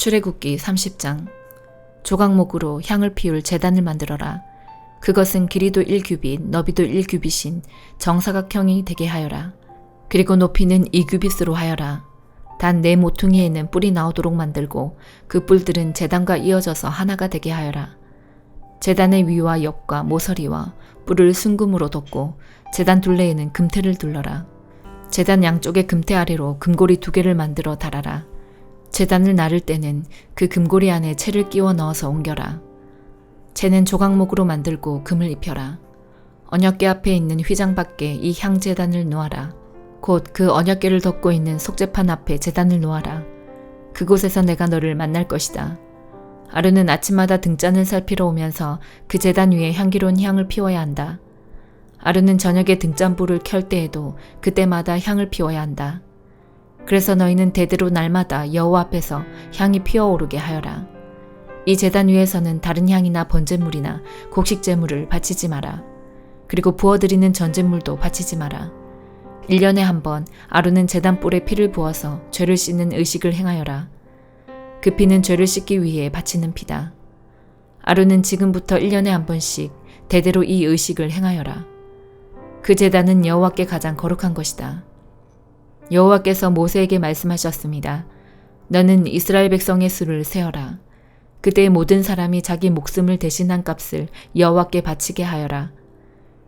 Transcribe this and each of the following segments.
출애굽기 30장. 조각목으로 향을 피울 제단을 만들어라. 그것은 길이도 1규빗, 너비도 1규빗인 정사각형이 되게 하여라. 그리고 높이는 2규빗으로 하여라. 단 네 모퉁이에는 뿔이 나오도록 만들고 그 뿔들은 제단과 이어져서 하나가 되게 하여라. 제단의 위와 옆과 모서리와 뿔을 순금으로 덮고 제단 둘레에는 금테를 둘러라. 제단 양쪽의 금테 아래로 금고리 2개를 만들어 달아라. 제단을 나를 때는 그 금고리 안에 채를 끼워 넣어서 옮겨라. 채는 조각목으로 만들고 금을 입혀라. 언약궤 앞에 있는 휘장 밖에 이 향제단을 놓아라. 곧 그 언약궤를 덮고 있는 속죄판 앞에 제단을 놓아라. 그곳에서 내가 너를 만날 것이다. 아론은 아침마다 등잔을 살피러 오면서 그 제단 위에 향기로운 향을 피워야 한다. 아론은 저녁에 등잔불을 켤 때에도 그때마다 향을 피워야 한다. 그래서 너희는 대대로 날마다 여호와 앞에서 향이 피어오르게 하여라. 이 제단 위에서는 다른 향이나 번제물이나 곡식제물을 바치지 마라. 그리고 부어드리는 전제물도 바치지 마라. 1년에 한 번 아론은 제단 뿔에 피를 부어서 죄를 씻는 의식을 행하여라. 그 피는 죄를 씻기 위해 바치는 피다. 아론은 지금부터 1년에 한 번씩 대대로 이 의식을 행하여라. 그 제단은 여호와께 가장 거룩한 것이다. 여호와께서 모세에게 말씀하셨습니다. 너는 이스라엘 백성의 수를 세어라. 그때 모든 사람이 자기 목숨을 대신한 값을 여호와께 바치게 하여라.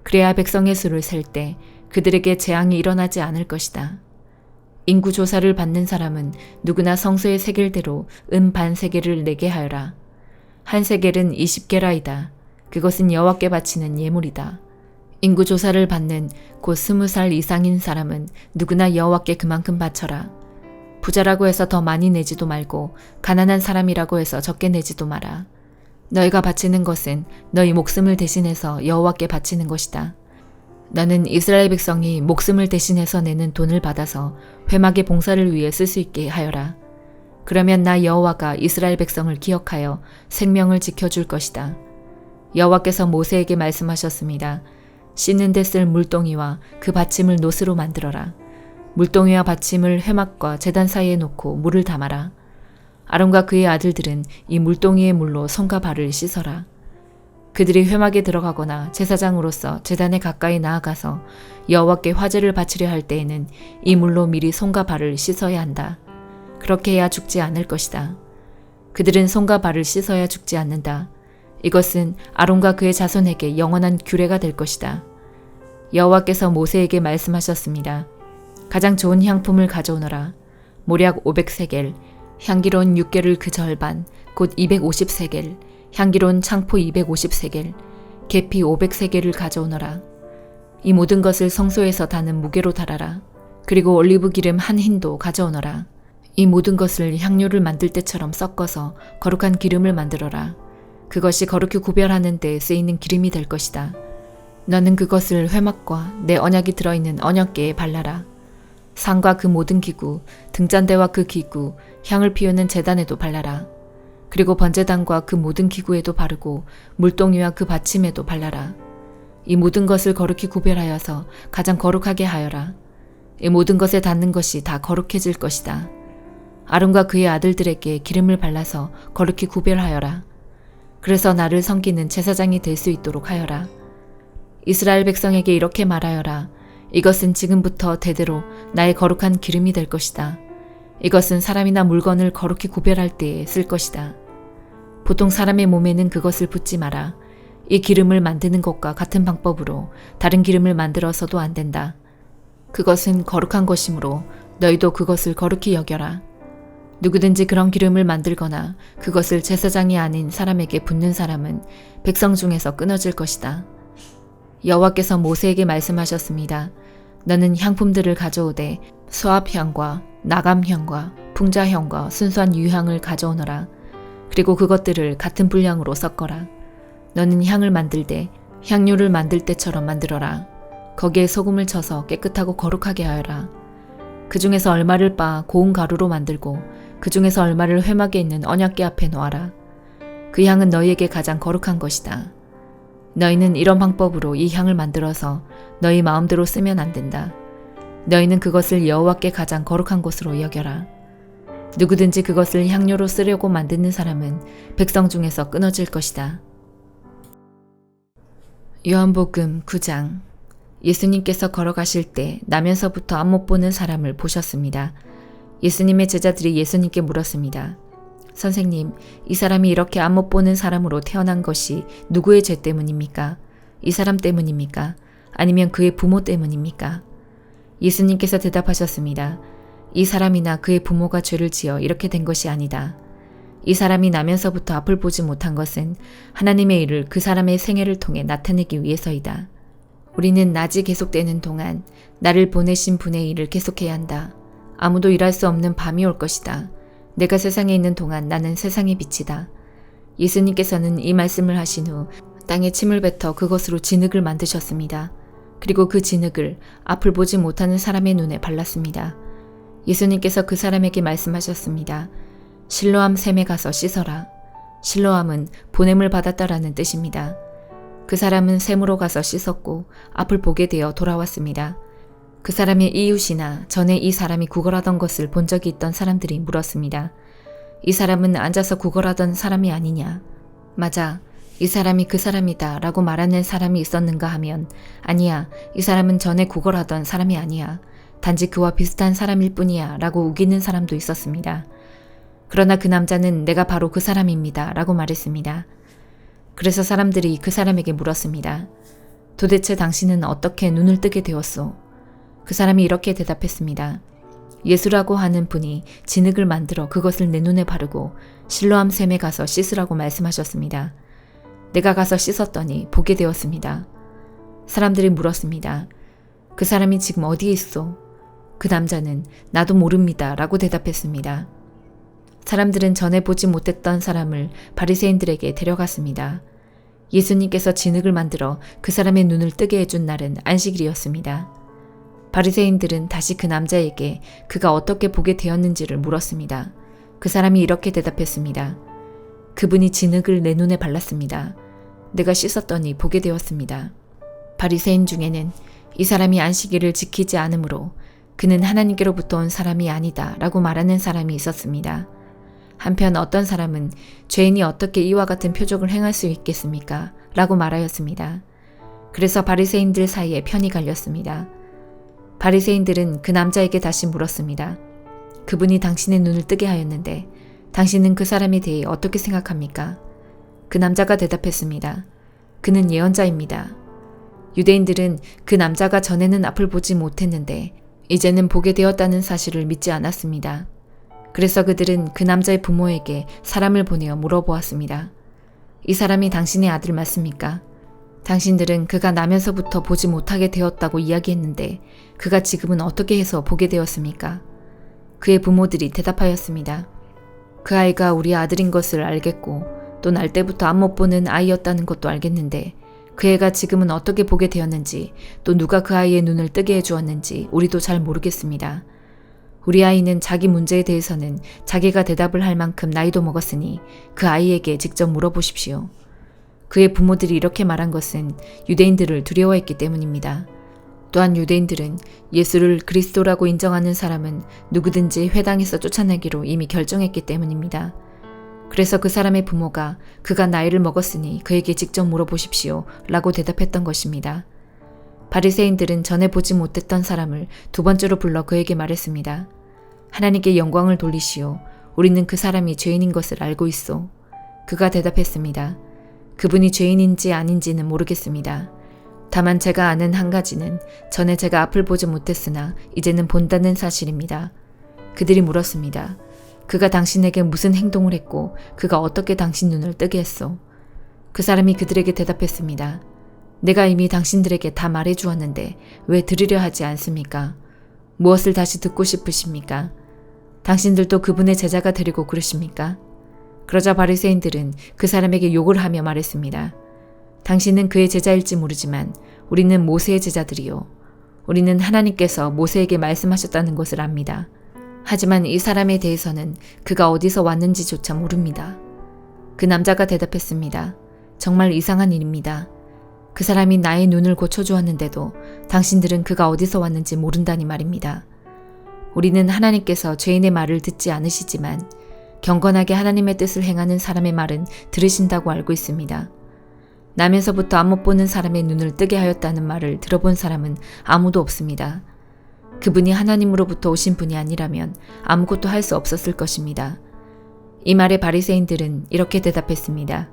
그래야 백성의 수를 셀 때 그들에게 재앙이 일어나지 않을 것이다. 인구 조사를 받는 사람은 누구나 성소의 세겔대로 은 반 세겔을 내게 하여라. 한 세겔은 20게라이다. 그것은 여호와께 바치는 예물이다. 인구 조사를 받는 곧 20살 이상인 사람은 누구나 여호와께 그만큼 바쳐라. 부자라고 해서 더 많이 내지도 말고 가난한 사람이라고 해서 적게 내지도 마라. 너희가 바치는 것은 너희 목숨을 대신해서 여호와께 바치는 것이다. 너는 이스라엘 백성이 목숨을 대신해서 내는 돈을 받아서 회막의 봉사를 위해 쓸 수 있게 하여라. 그러면 나 여호와가 이스라엘 백성을 기억하여 생명을 지켜줄 것이다. 여호와께서 모세에게 말씀하셨습니다. 씻는 데 쓸 물동이와 그 받침을 노스로 만들어라. 물동이와 받침을 회막과 제단 사이에 놓고 물을 담아라. 아론과 그의 아들들은 이 물동이의 물로 손과 발을 씻어라. 그들이 회막에 들어가거나 제사장으로서 제단에 가까이 나아가서 여호와께 화제를 바치려 할 때에는 이 물로 미리 손과 발을 씻어야 한다. 그렇게 해야 죽지 않을 것이다. 그들은 손과 발을 씻어야 죽지 않는다. 이것은 아론과 그의 자손에게 영원한 규례가 될 것이다. 여호와께서 모세에게 말씀하셨습니다. 가장 좋은 향품을 가져오너라. 모략 500세겔, 향기로운 육개를 그 절반, 곧 250세겔, 향기로운 창포 250세겔, 계피 500세겔을 가져오너라. 이 모든 것을 성소에서 다는 무게로 달아라. 그리고 올리브 기름 한 흰도 가져오너라. 이 모든 것을 향료를 만들 때처럼 섞어서 거룩한 기름을 만들어라. 그것이 거룩히 구별하는 데 쓰이는 기름이 될 것이다. 너는 그것을 회막과 내 언약이 들어있는 언약궤에 발라라. 상과 그 모든 기구, 등잔대와 그 기구, 향을 피우는 제단에도 발라라. 그리고 번제단과 그 모든 기구에도 바르고 물동이와 그 받침에도 발라라. 이 모든 것을 거룩히 구별하여서 가장 거룩하게 하여라. 이 모든 것에 닿는 것이 다 거룩해질 것이다. 아론과 그의 아들들에게 기름을 발라서 거룩히 구별하여라. 그래서 나를 섬기는 제사장이 될 수 있도록 하여라. 이스라엘 백성에게 이렇게 말하여라. 이것은 지금부터 대대로 나의 거룩한 기름이 될 것이다. 이것은 사람이나 물건을 거룩히 구별할 때에 쓸 것이다. 보통 사람의 몸에는 그것을 붓지 마라. 이 기름을 만드는 것과 같은 방법으로 다른 기름을 만들어서도 안 된다. 그것은 거룩한 것이므로 너희도 그것을 거룩히 여겨라. 누구든지 그런 기름을 만들거나 그것을 제사장이 아닌 사람에게 붓는 사람은 백성 중에서 끊어질 것이다. 여호와께서 모세에게 말씀하셨습니다. 너는 향품들을 가져오되 수압향과 나감향과 풍자향과 순수한 유향을 가져오너라. 그리고 그것들을 같은 분량으로 섞어라. 너는 향을 만들 때 향료를 만들 때처럼 만들어라. 거기에 소금을 쳐서 깨끗하고 거룩하게 하여라. 그 중에서 얼마를 빻아 고운 가루로 만들고 그 중에서 얼마를 회막에 있는 언약궤 앞에 놓아라. 그 향은 너희에게 가장 거룩한 것이다. 너희는 이런 방법으로 이 향을 만들어서 너희 마음대로 쓰면 안 된다. 너희는 그것을 여호와께 가장 거룩한 것으로 여겨라. 누구든지 그것을 향료로 쓰려고 만드는 사람은 백성 중에서 끊어질 것이다. 요한복음 9장. 예수님께서 걸어가실 때 나면서부터 앞 못 보는 사람을 보셨습니다. 예수님의 제자들이 예수님께 물었습니다. 선생님, 이 사람이 이렇게 앞 못 보는 사람으로 태어난 것이 누구의 죄 때문입니까? 이 사람 때문입니까? 아니면 그의 부모 때문입니까? 예수님께서 대답하셨습니다. 이 사람이나 그의 부모가 죄를 지어 이렇게 된 것이 아니다. 이 사람이 나면서부터 앞을 보지 못한 것은 하나님의 일을 그 사람의 생애를 통해 나타내기 위해서이다. 우리는 낮이 계속되는 동안 나를 보내신 분의 일을 계속해야 한다. 아무도 일할 수 없는 밤이 올 것이다. 내가 세상에 있는 동안 나는 세상의 빛이다. 예수님께서는 이 말씀을 하신 후 땅에 침을 뱉어 그것으로 진흙을 만드셨습니다. 그리고 그 진흙을 앞을 보지 못하는 사람의 눈에 발랐습니다. 예수님께서 그 사람에게 말씀하셨습니다. 실로암 샘에 가서 씻어라. 실로암은 보냄을 받았다라는 뜻입니다. 그 사람은 샘으로 가서 씻었고 앞을 보게 되어 돌아왔습니다. 그 사람의 이웃이나 전에 이 사람이 구걸하던 것을 본 적이 있던 사람들이 물었습니다. 이 사람은 앉아서 구걸하던 사람이 아니냐? 맞아. 이 사람이 그 사람이다 라고 말하는 사람이 있었는가 하면 아니야. 이 사람은 전에 구걸하던 사람이 아니야. 단지 그와 비슷한 사람일 뿐이야 라고 우기는 사람도 있었습니다. 그러나 그 남자는 내가 바로 그 사람입니다 라고 말했습니다. 그래서 사람들이 그 사람에게 물었습니다. 도대체 당신은 어떻게 눈을 뜨게 되었소? 그 사람이 이렇게 대답했습니다. 예수라고 하는 분이 진흙을 만들어 그것을 내 눈에 바르고 실로암 샘에 가서 씻으라고 말씀하셨습니다. 내가 가서 씻었더니 보게 되었습니다. 사람들이 물었습니다. 그 사람이 지금 어디에 있어? 그 남자는 나도 모릅니다 라고 대답했습니다. 사람들은 전에 보지 못했던 사람을 바리새인들에게 데려갔습니다. 예수님께서 진흙을 만들어 그 사람의 눈을 뜨게 해준 날은 안식일이었습니다. 바리새인들은 다시 그 남자에게 그가 어떻게 보게 되었는지를 물었습니다. 그 사람이 이렇게 대답했습니다. 그분이 진흙을 내 눈에 발랐습니다. 내가 씻었더니 보게 되었습니다. 바리새인 중에는 이 사람이 안식일을 지키지 않으므로 그는 하나님께로부터 온 사람이 아니다 라고 말하는 사람이 있었습니다. 한편 어떤 사람은 죄인이 어떻게 이와 같은 표적을 행할 수 있겠습니까? 라고 말하였습니다. 그래서 바리새인들 사이에 편이 갈렸습니다. 바리새인들은 그 남자에게 다시 물었습니다. 그분이 당신의 눈을 뜨게 하였는데 당신은 그 사람에 대해 어떻게 생각합니까? 그 남자가 대답했습니다. 그는 예언자입니다. 유대인들은 그 남자가 전에는 앞을 보지 못했는데 이제는 보게 되었다는 사실을 믿지 않았습니다. 그래서 그들은 그 남자의 부모에게 사람을 보내어 물어보았습니다. 이 사람이 당신의 아들 맞습니까? 당신들은 그가 나면서부터 보지 못하게 되었다고 이야기했는데 그가 지금은 어떻게 해서 보게 되었습니까? 그의 부모들이 대답하였습니다. 그 아이가 우리 아들인 것을 알겠고 또 날 때부터 앞 못 보는 아이였다는 것도 알겠는데 그 애가 지금은 어떻게 보게 되었는지 또 누가 그 아이의 눈을 뜨게 해주었는지 우리도 잘 모르겠습니다. 우리 아이는 자기 문제에 대해서는 자기가 대답을 할 만큼 나이도 먹었으니 그 아이에게 직접 물어보십시오. 그의 부모들이 이렇게 말한 것은 유대인들을 두려워했기 때문입니다. 또한 유대인들은 예수를 그리스도라고 인정하는 사람은 누구든지 회당에서 쫓아내기로 이미 결정했기 때문입니다. 그래서 그 사람의 부모가 그가 나이를 먹었으니 그에게 직접 물어보십시오 라고 대답했던 것입니다. 바리새인들은 전에 보지 못했던 사람을 두 번째로 불러 그에게 말했습니다. 하나님께 영광을 돌리시오. 우리는 그 사람이 죄인인 것을 알고 있소. 그가 대답했습니다. 그분이 죄인인지 아닌지는 모르겠습니다. 다만 제가 아는 한 가지는 전에 제가 앞을 보지 못했으나 이제는 본다는 사실입니다. 그들이 물었습니다. 그가 당신에게 무슨 행동을 했고 그가 어떻게 당신 눈을 뜨게 했소? 그 사람이 그들에게 대답했습니다. 내가 이미 당신들에게 다 말해주었는데 왜 들으려 하지 않습니까? 무엇을 다시 듣고 싶으십니까? 당신들도 그분의 제자가 되려고 그러십니까? 그러자 바리새인들은 그 사람에게 욕을 하며 말했습니다. 당신은 그의 제자일지 모르지만 우리는 모세의 제자들이요. 우리는 하나님께서 모세에게 말씀하셨다는 것을 압니다. 하지만 이 사람에 대해서는 그가 어디서 왔는지조차 모릅니다. 그 남자가 대답했습니다. 정말 이상한 일입니다. 그 사람이 나의 눈을 고쳐주었는데도 당신들은 그가 어디서 왔는지 모른다니 말입니다. 우리는 하나님께서 죄인의 말을 듣지 않으시지만 경건하게 하나님의 뜻을 행하는 사람의 말은 들으신다고 알고 있습니다. 나면서부터 안 못 보는 사람의 눈을 뜨게 하였다는 말을 들어본 사람은 아무도 없습니다. 그분이 하나님으로부터 오신 분이 아니라면 아무것도 할 수 없었을 것입니다. 이 말에 바리새인들은 이렇게 대답했습니다.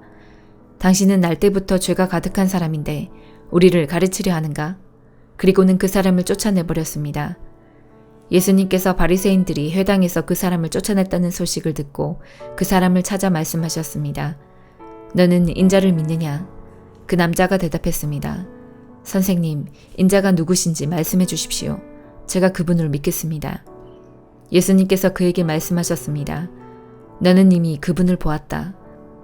당신은 날 때부터 죄가 가득한 사람인데 우리를 가르치려 하는가? 그리고는 그 사람을 쫓아내버렸습니다. 예수님께서 바리새인들이 회당에서 그 사람을 쫓아냈다는 소식을 듣고 그 사람을 찾아 말씀하셨습니다. 너는 인자를 믿느냐? 그 남자가 대답했습니다. 선생님, 인자가 누구신지 말씀해 주십시오. 제가 그분을 믿겠습니다. 예수님께서 그에게 말씀하셨습니다. 너는 이미 그분을 보았다.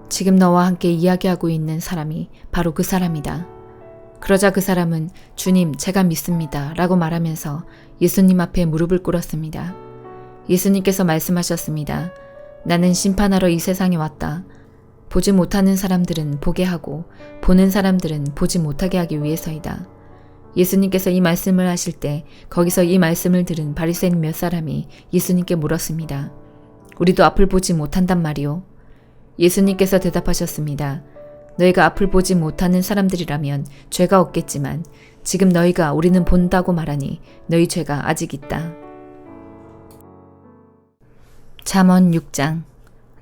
지금 너와 함께 이야기하고 있는 사람이 바로 그 사람이다. 그러자 그 사람은 주님, 제가 믿습니다. 라고 말하면서 예수님 앞에 무릎을 꿇었습니다. 예수님께서 말씀하셨습니다. 나는 심판하러 이 세상에 왔다. 보지 못하는 사람들은 보게 하고 보는 사람들은 보지 못하게 하기 위해서이다. 예수님께서 이 말씀을 하실 때 거기서 이 말씀을 들은 바리새인 몇 사람이 예수님께 물었습니다. 우리도 앞을 보지 못한단 말이오? 예수님께서 대답하셨습니다. 너희가 앞을 보지 못하는 사람들이라면 죄가 없겠지만 지금 너희가 우리는 본다고 말하니 너희 죄가 아직 있다. 잠언 6장.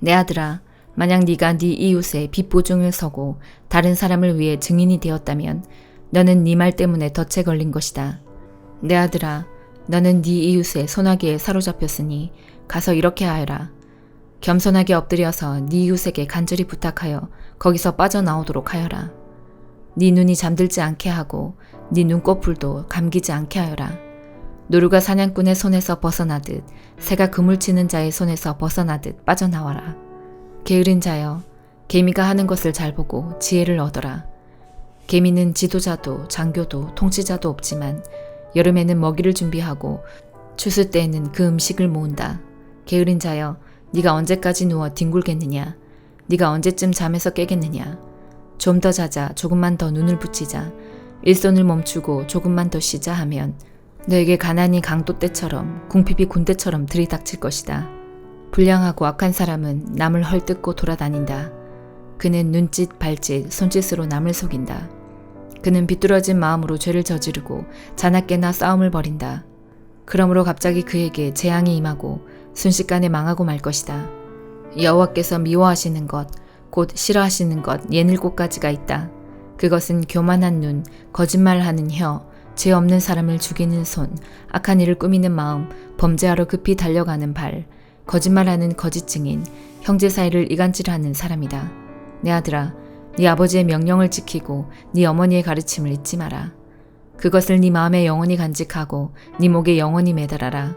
내 아들아, 만약 네가 네 이웃의 빚보증을 서고 다른 사람을 위해 증인이 되었다면 너는 네 말 때문에 덫에 걸린 것이다. 내 아들아, 너는 네 이웃의 소나기에 사로잡혔으니 가서 이렇게 하여라. 겸손하게 엎드려서 네 이웃에게 간절히 부탁하여 거기서 빠져나오도록 하여라. 네 눈이 잠들지 않게 하고 네 눈꺼풀도 감기지 않게 하여라. 노루가 사냥꾼의 손에서 벗어나듯 새가 그물 치는 자의 손에서 벗어나듯 빠져나와라. 게으른 자여, 개미가 하는 것을 잘 보고 지혜를 얻어라. 개미는 지도자도 장교도 통치자도 없지만 여름에는 먹이를 준비하고 추수 때에는 그 음식을 모은다. 게으른 자여, 네가 언제까지 누워 뒹굴겠느냐? 네가 언제쯤 잠에서 깨겠느냐? 좀 더 자자, 조금만 더 눈을 붙이자, 일손을 멈추고 조금만 더 쉬자 하면 너에게 가난이 강도 때처럼 궁핍이 군대처럼 들이닥칠 것이다. 불량하고 악한 사람은 남을 헐뜯고 돌아다닌다. 그는 눈짓, 발짓, 손짓으로 남을 속인다. 그는 비뚤어진 마음으로 죄를 저지르고 자나깨나 싸움을 벌인다. 그러므로 갑자기 그에게 재앙이 임하고 순식간에 망하고 말 것이다. 여호와께서 미워하시는 것, 곧 싫어하시는 것 예닐곱 가지가 있다. 그것은 교만한 눈, 거짓말하는 혀, 죄 없는 사람을 죽이는 손, 악한 일을 꾸미는 마음, 범죄하러 급히 달려가는 발, 거짓말하는 거짓 증인, 형제 사이를 이간질하는 사람이다. 내 아들아, 네 아버지의 명령을 지키고 네 어머니의 가르침을 잊지 마라. 그것을 네 마음에 영원히 간직하고 네 목에 영원히 매달아라.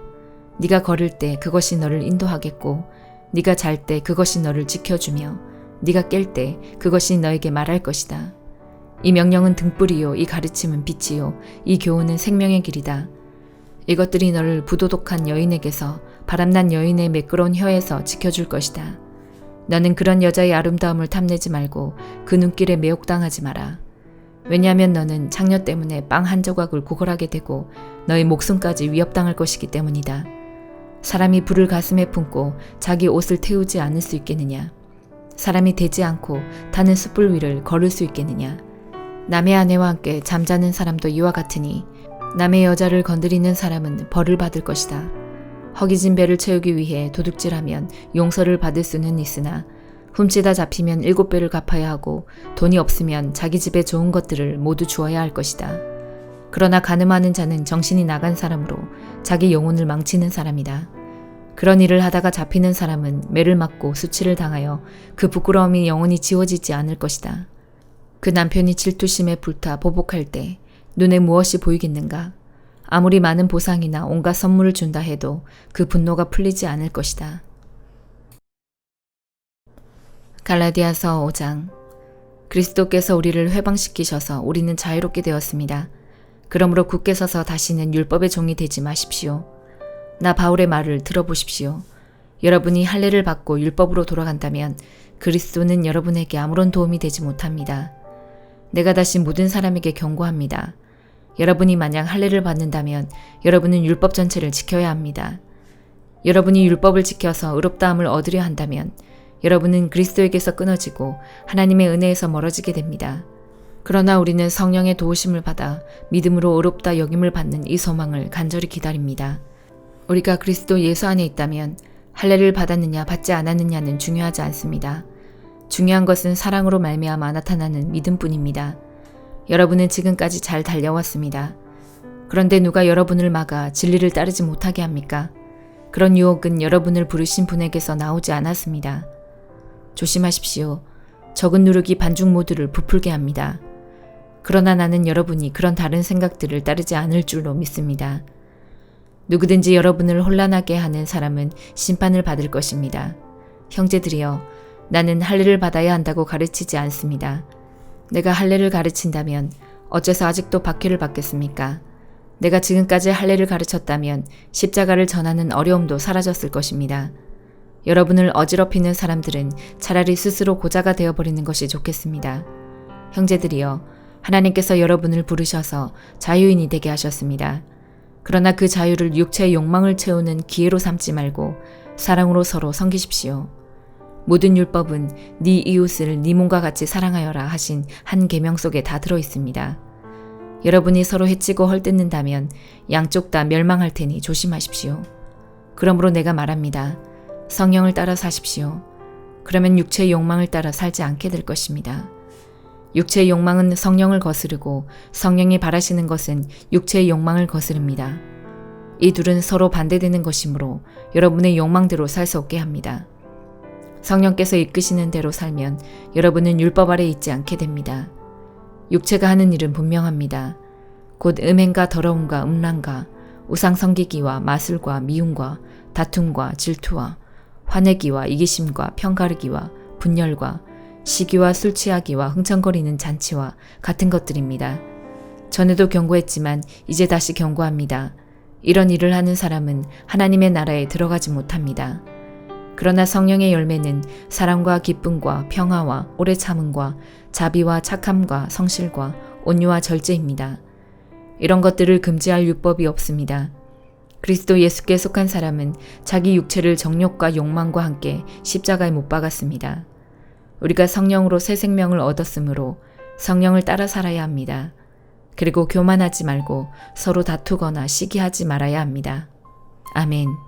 네가 걸을 때 그것이 너를 인도하겠고 네가 잘 때 그것이 너를 지켜주며 네가 깰 때 그것이 너에게 말할 것이다. 이 명령은 등불이요, 이 가르침은 빛이요, 이 교훈은 생명의 길이다. 이것들이 너를 부도덕한 여인에게서 바람난 여인의 매끄러운 혀에서 지켜줄 것이다. 너는 그런 여자의 아름다움을 탐내지 말고 그 눈길에 매혹당하지 마라. 왜냐하면 너는 창녀 때문에 빵 한 조각을 구걸하게 되고 너의 목숨까지 위협당할 것이기 때문이다. 사람이 불을 가슴에 품고 자기 옷을 태우지 않을 수 있겠느냐? 사람이 되지 않고 타는 숯불 위를 걸을 수 있겠느냐? 남의 아내와 함께 잠자는 사람도 이와 같으니 남의 여자를 건드리는 사람은 벌을 받을 것이다. 허기진 배를 채우기 위해 도둑질하면 용서를 받을 수는 있으나 훔치다 잡히면 7배를 갚아야 하고 돈이 없으면 자기 집에 좋은 것들을 모두 주어야 할 것이다. 그러나 간음하는 자는 정신이 나간 사람으로 자기 영혼을 망치는 사람이다. 그런 일을 하다가 잡히는 사람은 매를 맞고 수치를 당하여 그 부끄러움이 영원히 지워지지 않을 것이다. 그 남편이 질투심에 불타 보복할 때 눈에 무엇이 보이겠는가? 아무리 많은 보상이나 온갖 선물을 준다 해도 그 분노가 풀리지 않을 것이다. 갈라디아서 5장. 그리스도께서 우리를 회방시키셔서 우리는 자유롭게 되었습니다. 그러므로 굳게 서서 다시는 율법의 종이 되지 마십시오. 나 바울의 말을 들어보십시오. 여러분이 할례를 받고 율법으로 돌아간다면 그리스도는 여러분에게 아무런 도움이 되지 못합니다. 내가 다시 모든 사람에게 경고합니다. 여러분이 만약 할례를 받는다면 여러분은 율법 전체를 지켜야 합니다. 여러분이 율법을 지켜서 의롭다함을 얻으려 한다면 여러분은 그리스도에게서 끊어지고 하나님의 은혜에서 멀어지게 됩니다. 그러나 우리는 성령의 도우심을 받아 믿음으로 의롭다 여김을 받는 이 소망을 간절히 기다립니다. 우리가 그리스도 예수 안에 있다면 할례를 받았느냐 받지 않았느냐는 중요하지 않습니다. 중요한 것은 사랑으로 말미암아 나타나는 믿음뿐입니다. 여러분은 지금까지 잘 달려왔습니다. 그런데 누가 여러분을 막아 진리를 따르지 못하게 합니까? 그런 유혹은 여러분을 부르신 분에게서 나오지 않았습니다. 조심하십시오. 적은 누룩이 반죽 모두를 부풀게 합니다. 그러나 나는 여러분이 그런 다른 생각들을 따르지 않을 줄로 믿습니다. 누구든지 여러분을 혼란하게 하는 사람은 심판을 받을 것입니다. 형제들이여, 나는 할례를 받아야 한다고 가르치지 않습니다. 내가 할례를 가르친다면 어째서 아직도 박해를 받겠습니까? 내가 지금까지 할례를 가르쳤다면 십자가를 전하는 어려움도 사라졌을 것입니다. 여러분을 어지럽히는 사람들은 차라리 스스로 고자가 되어버리는 것이 좋겠습니다. 형제들이여, 하나님께서 여러분을 부르셔서 자유인이 되게 하셨습니다. 그러나 그 자유를 육체의 욕망을 채우는 기회로 삼지 말고 사랑으로 서로 섬기십시오. 모든 율법은 네 이웃을 네 몸과 같이 사랑하여라 하신 한 계명 속에 다 들어 있습니다. 여러분이 서로 해치고 헐뜯는다면 양쪽 다 멸망할 테니 조심하십시오. 그러므로 내가 말합니다. 성령을 따라 사십시오. 그러면 육체의 욕망을 따라 살지 않게 될 것입니다. 육체의 욕망은 성령을 거스르고 성령이 바라시는 것은 육체의 욕망을 거스릅니다. 이 둘은 서로 반대되는 것이므로 여러분의 욕망대로 살 수 없게 합니다. 성령께서 이끄시는 대로 살면 여러분은 율법 아래 있지 않게 됩니다. 육체가 하는 일은 분명합니다. 곧 음행과 더러움과 음란과 우상 섬기기와 마술과 미움과 다툼과 질투와 화내기와 이기심과 편가르기와 분열과 시기와 술 취하기와 흥청거리는 잔치와 같은 것들입니다. 전에도 경고했지만 이제 다시 경고합니다. 이런 일을 하는 사람은 하나님의 나라에 들어가지 못합니다. 그러나 성령의 열매는 사랑과 기쁨과 평화와 오래 참음과 자비와 착함과 성실과 온유와 절제입니다. 이런 것들을 금지할 율법이 없습니다. 그리스도 예수께 속한 사람은 자기 육체를 정욕과 욕망과 함께 십자가에 못 박았습니다. 우리가 성령으로 새 생명을 얻었으므로 성령을 따라 살아야 합니다. 그리고 교만하지 말고 서로 다투거나 시기하지 말아야 합니다. 아멘.